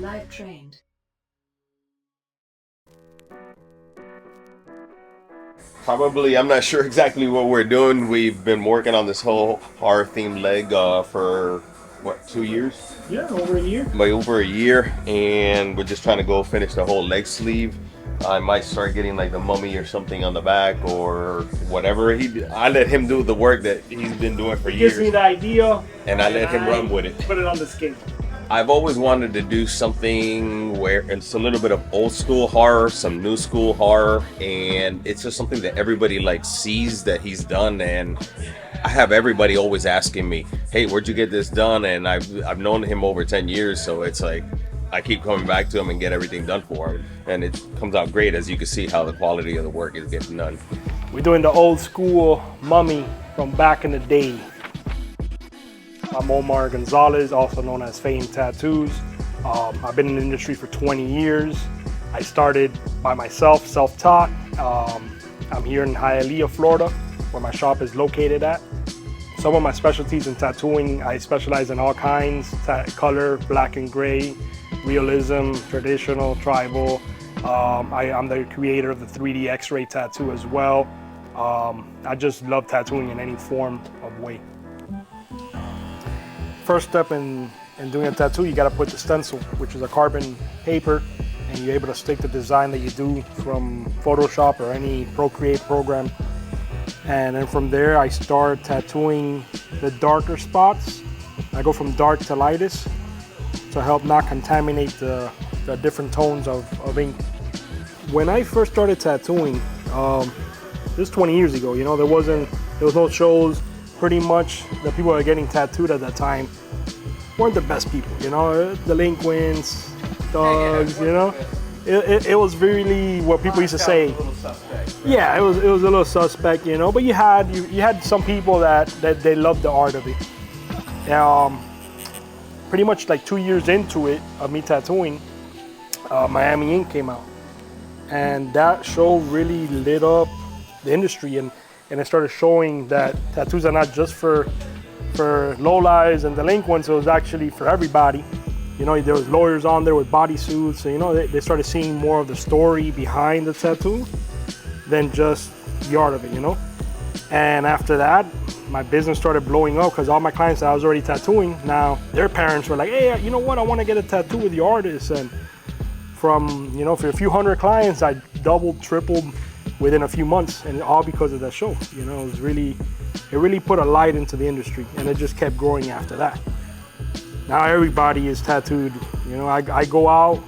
Live trained. Probably, I'm not sure exactly what we're doing. We've been working on this whole horror themed leg for what, 2 years? Yeah, over a year. By over a year, and we're just trying to go finish the whole leg sleeve. I might start getting like the mummy or something on the back or whatever. I let him do the work that he's been doing for years. Gives me the idea, and I let him run with it. Put it on the skin. I've always wanted to do something where it's a little bit of old school horror, some new school horror, and it's just something that everybody like sees that he's done. And I have everybody always asking me, "Hey, where'd you get this done?" And I've known him over 10 years, so it's like I keep coming back to him and get everything done for him, and it comes out great. As you can see, how the quality of the work is getting done. We're doing the old school mummy from back in the day. I'm Omar Gonzalez, also known as Fame Tattoos. I've been in the industry for 20 years. I started by myself, self-taught. I'm here in Hialeah, Florida, where my shop is located at. Some of my specialties in tattooing, I specialize in all kinds, color, black and gray, realism, traditional, tribal. I'm the creator of the 3D X-ray tattoo as well. I just love tattooing in any form of way. First step in doing a tattoo, you got to put the stencil, which is a carbon paper, and you're able to stick the design that you do from Photoshop or any Procreate program. And then from there, I start tattooing the darker spots. I go from dark to lightest to help not contaminate the different tones of ink. When I first started tattooing, this was 20 years ago, you know, there was no shows. Pretty much the people that were getting tattooed at that time weren't the best people, you know, delinquents, thugs, you know. It was really what people used to say. Yeah, it was a little suspect, you know. But you had some people that they loved the art of it. Pretty much like 2 years into it of me tattooing, Miami Ink came out, and that show really lit up the industry, and it started showing that tattoos are not just for lowlives and delinquents. It was actually for everybody. You know, there was lawyers on there with bodysuits, so you know they started seeing more of the story behind the tattoo than just the art of it, you know. And after that, my business started blowing up because all my clients that I was already tattooing, now their parents were like, "Hey, you know what? I want to get a tattoo with the artist." And from, you know, for a few hundred clients, I doubled, tripled within a few months, and all because of that show. You know, it really put a light into the industry, and it just kept growing after that. Now everybody is tattooed. You know, I go out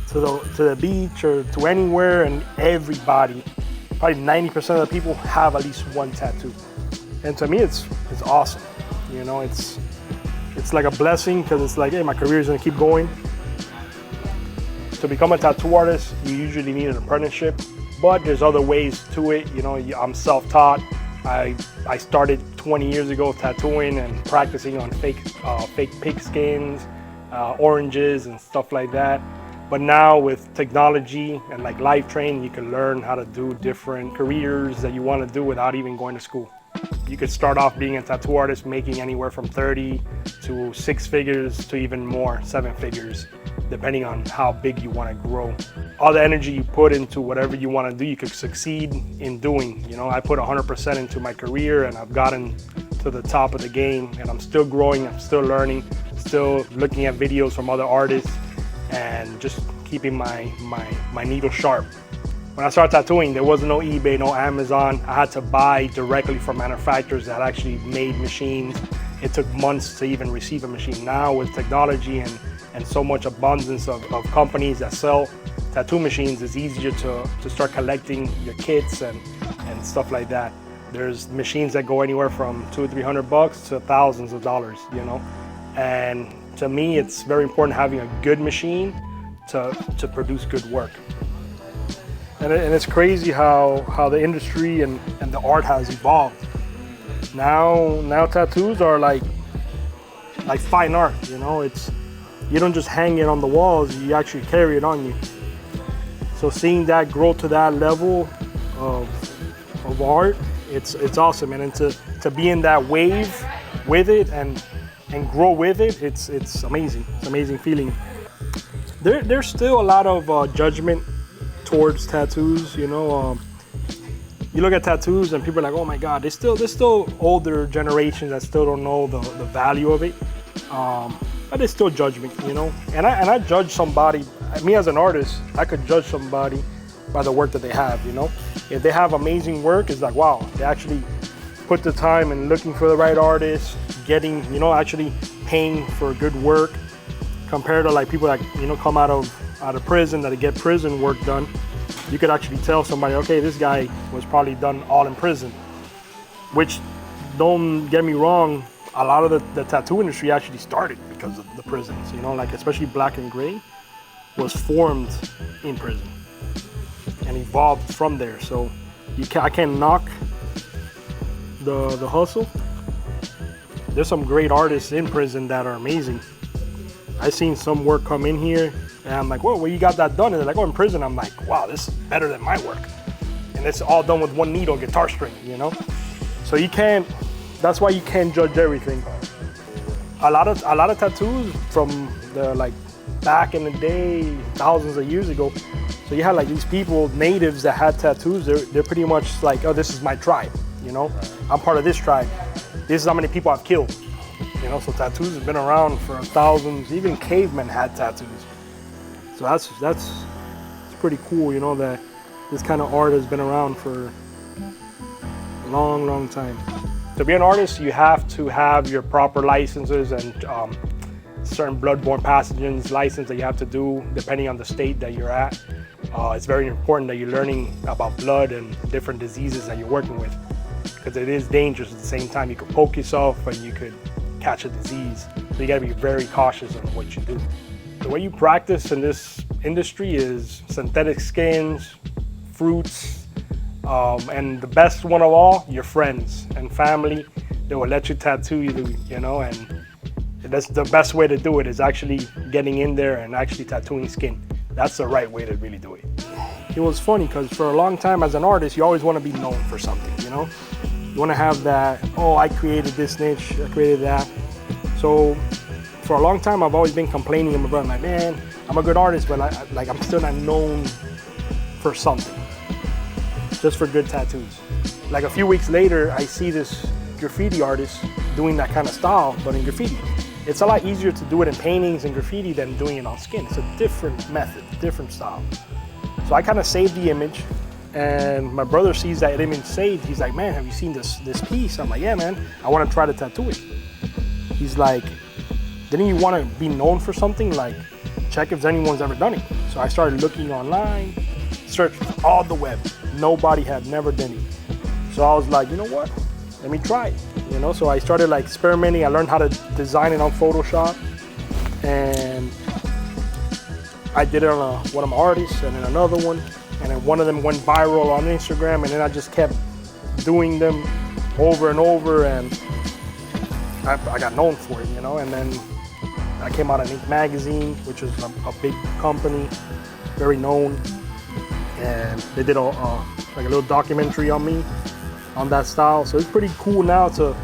to the beach or to anywhere, and everybody, probably 90% of the people, have at least one tattoo. And to me, it's awesome. You know, it's like a blessing, because it's like, hey, my career is gonna keep going. To become a tattoo artist, you usually need an apprenticeship. But there's other ways to it. You know, I'm self-taught. I started 20 years ago tattooing and practicing on fake pig skins, oranges and stuff like that. But now with technology and like live training, you can learn how to do different careers that you want to do without even going to school. You could start off being a tattoo artist making anywhere from 30 to 6 figures to even more, 7 figures, depending on how big you want to grow. All the energy you put into whatever you want to do, you could succeed in doing. You know, I put 100% into my career, and I've gotten to the top of the game, and I'm still growing, I'm still learning, still looking at videos from other artists, and just keeping my needle sharp. When I started tattooing, there wasn't no eBay, no Amazon. I had to buy directly from manufacturers that actually made machines. It took months to even receive a machine. Now with technology and so much abundance of companies that sell tattoo machines, it's easier to start collecting your kits and stuff like that. There's machines that go anywhere from $200-300 to thousands of dollars, you know. And to me, it's very important having a good machine to produce good work. And it's crazy how the industry and the art has evolved. Now tattoos are like fine art, you know. You don't just hang it on the walls, you actually carry it on you. So seeing that grow to that level of art, it's awesome. And to be in that wave with it and grow with it, it's amazing. It's an amazing feeling. There's still a lot of judgment towards tattoos. You look at tattoos and people are like, oh my God, there's still older generations that still don't know the value of it. But there's still judgment, And I judge somebody. Me as an artist, I could judge somebody by the work that they have, If they have amazing work, it's like, wow, they actually put the time in looking for the right artist, getting, actually paying for good work, compared to like people that, come out of prison, that get prison work done. You could actually tell somebody, okay, this guy was probably done all in prison. Which, don't get me wrong, a lot of the tattoo industry actually started because of the prisons, like especially Black and Gray was formed in prison and evolved from there. So I can't knock the hustle. There's some great artists in prison that are amazing. I've seen some work come in here and I'm like, whoa, where you got that done? And they're like, oh, in prison. I'm like, wow, this is better than my work. And it's all done with one needle, guitar string, So that's why you can't judge everything. A lot of tattoos from the like back in the day, thousands of years ago. So you had like these people, natives that had tattoos. They're pretty much like, oh, this is my tribe. I'm part of this tribe. This is how many people I've killed. So tattoos have been around for thousands. Even cavemen had tattoos. So that's pretty cool. That this kind of art has been around for a long, long time. To be an artist, you have to have your proper licenses and certain bloodborne pathogens license that you have to do depending on the state that you're at. It's very important that you're learning about blood and different diseases that you're working with, because it is dangerous at the same time. You could poke yourself and you could catch a disease. So you gotta be very cautious on what you do. The way you practice in this industry is synthetic skins, fruits, and the best one of all, your friends and family. They will let you tattoo you, and that's the best way to do it, is actually getting in there and actually tattooing skin. That's the right way to really do it. It was funny because for a long time as an artist, you always want to be known for something, You want to have that, oh, I created this niche, I created that. So for a long time, I've always been complaining to my brother, like, man, I'm a good artist, but I'm still not known for something, just for good tattoos. Like a few weeks later, I see this graffiti artist doing that kind of style, but in graffiti. It's a lot easier to do it in paintings and graffiti than doing it on skin. It's a different method, different style. So I kind of saved the image, and my brother sees that image saved. He's like, man, have you seen this piece? I'm like, yeah, man, I want to try to tattoo it. He's like, didn't you want to be known for something? Like, check if anyone's ever done it. So I started looking online, searched all the web. Nobody had never done it. So I was like, you know what? Let me try it. So I started like experimenting. I learned how to design it on Photoshop, and I did it on one of my artists, and then another one, and then one of them went viral on Instagram, and then I just kept doing them over and over, and I got known for it, and then I came out in Ink Magazine, which is a big company, very known, and they did like a little documentary on me, on that style. So it's pretty cool now to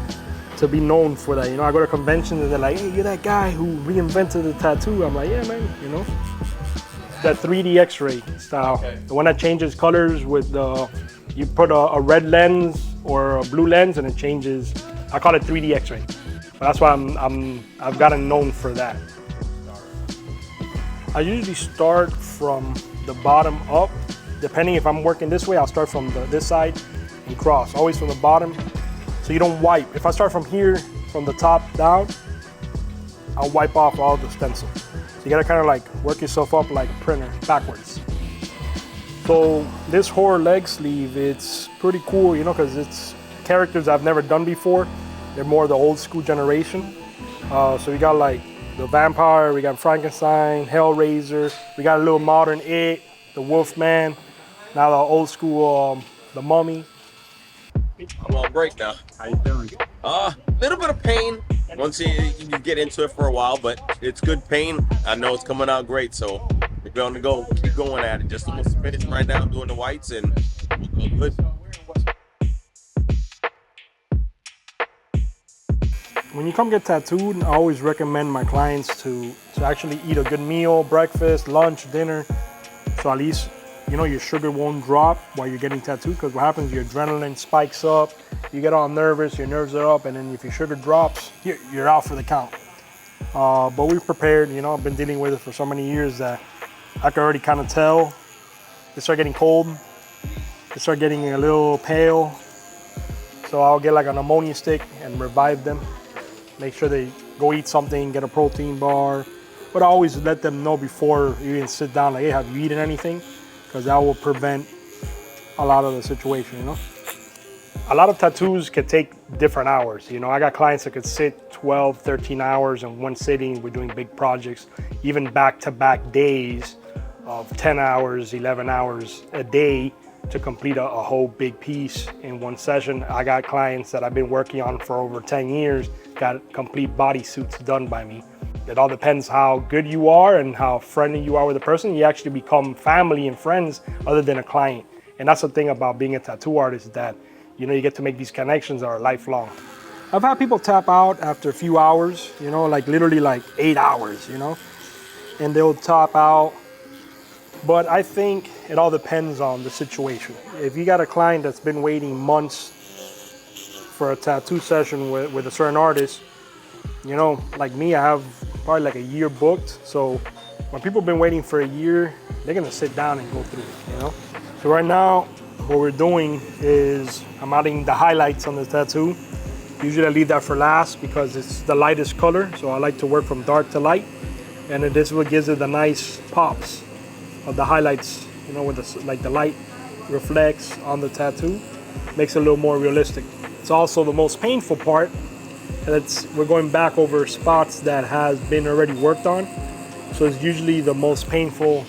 be known for that. I go to conventions and they're like, hey, you're that guy who reinvented the tattoo. I'm like, yeah, man, that 3D X-ray style. Okay. The one that changes colors with you put a red lens or a blue lens and it changes. I call it 3D X-ray. But that's why I've gotten known for that. I usually start from the bottom up. Depending if I'm working this way, I'll start from this side and cross, always from the bottom, so you don't wipe. If I start from here, from the top down, I'll wipe off all the stencil. So you gotta kind of like work yourself up like a printer, backwards. So this horror leg sleeve, it's pretty cool, because it's characters I've never done before. They're more the old school generation. So we got like the vampire, we got Frankenstein, Hellraiser, we got a little modern It, the Wolfman, now the old school, the Mummy. I'm on break now. How you doing? Little bit of pain once you get into it for a while, but it's good pain. I know it's coming out great, so we're going to keep going at it. Just almost finished right now doing the whites, and we'll go good. when you come get tattooed, I always recommend my clients to actually eat a good meal, breakfast, lunch, dinner. So at least, your sugar won't drop while you're getting tattooed, because what happens, your adrenaline spikes up, you get all nervous, your nerves are up, and then if your sugar drops, you're out for the count. But we've prepared, I've been dealing with it for so many years that I can already kind of tell. They start getting cold, they start getting a little pale. So I'll get like an ammonia stick and revive them. Make sure they go eat something, get a protein bar. But I always let them know before you even sit down, like, hey, have you eaten anything? Because that will prevent a lot of the situation, A lot of tattoos can take different hours. I got clients that could sit 12, 13 hours in one sitting. We're doing big projects, even back-to-back days of 10 hours, 11 hours a day to complete a whole big piece in one session. I got clients that I've been working on for over 10 years, got complete bodysuits done by me. It all depends how good you are and how friendly you are with the person. You actually become family and friends other than a client. And that's the thing about being a tattoo artist, that you get to make these connections that are lifelong. I've had people tap out after a few hours, like literally like 8 hours, and they'll tap out. But I think it all depends on the situation. If you got a client that's been waiting months for a tattoo session with a certain artist, like me, I have probably like a year booked. So when people have been waiting for a year, they're gonna sit down and go through it, So right now, what we're doing is I'm adding the highlights on the tattoo. Usually I leave that for last because it's the lightest color. So I like to work from dark to light. And then this is what gives it the nice pops of the highlights, with the light reflects on the tattoo, makes it a little more realistic. It's also the most painful part, and we're going back over spots that has been already worked on. So it's usually the most painful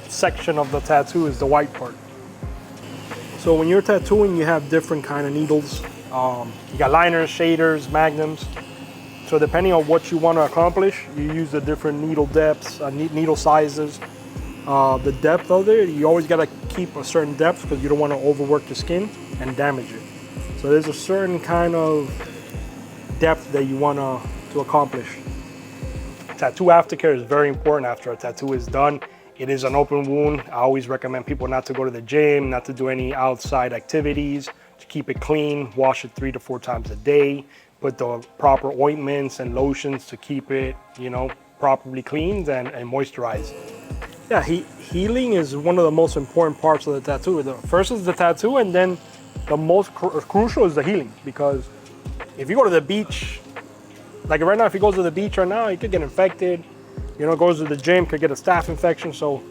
section of the tattoo is the white part. So when you're tattooing, you have different kind of needles. You got liners, shaders, magnums. So depending on what you want to accomplish, you use the different needle depths, needle sizes. The depth of it, you always got to keep a certain depth because you don't want to overwork the skin and damage it. So there's a certain kind of depth that you want to accomplish. Tattoo aftercare is very important after a tattoo is done. It is an open wound. I always recommend people not to go to the gym, not to do any outside activities, to keep it clean, wash it 3 to 4 times a day, put the proper ointments and lotions to keep it, properly cleaned and moisturized. Yeah, healing is one of the most important parts of the tattoo. The first is the tattoo, and then the most crucial is the healing. Because if you go to the beach, like right now, if he goes to the beach right now, he could get infected. Goes to the gym, could get a staph infection. So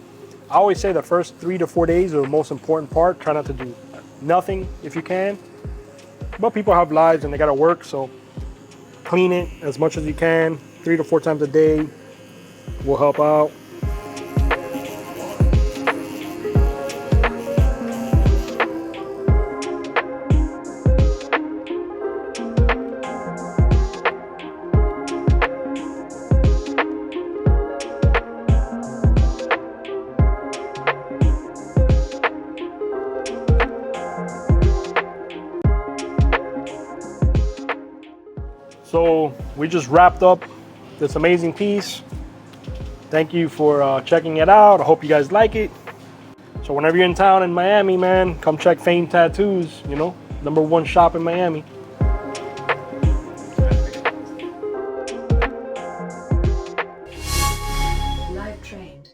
I always say the first 3 to 4 days are the most important part. Try not to do nothing if you can. But people have lives and they gotta work, so clean it as much as you can. 3 to 4 times a day will help out. So we just wrapped up this amazing piece. Thank you for checking it out. I hope you guys like it. So whenever you're in town in Miami, man, come check Fame Tattoos, #1 shop in Miami. Live trained.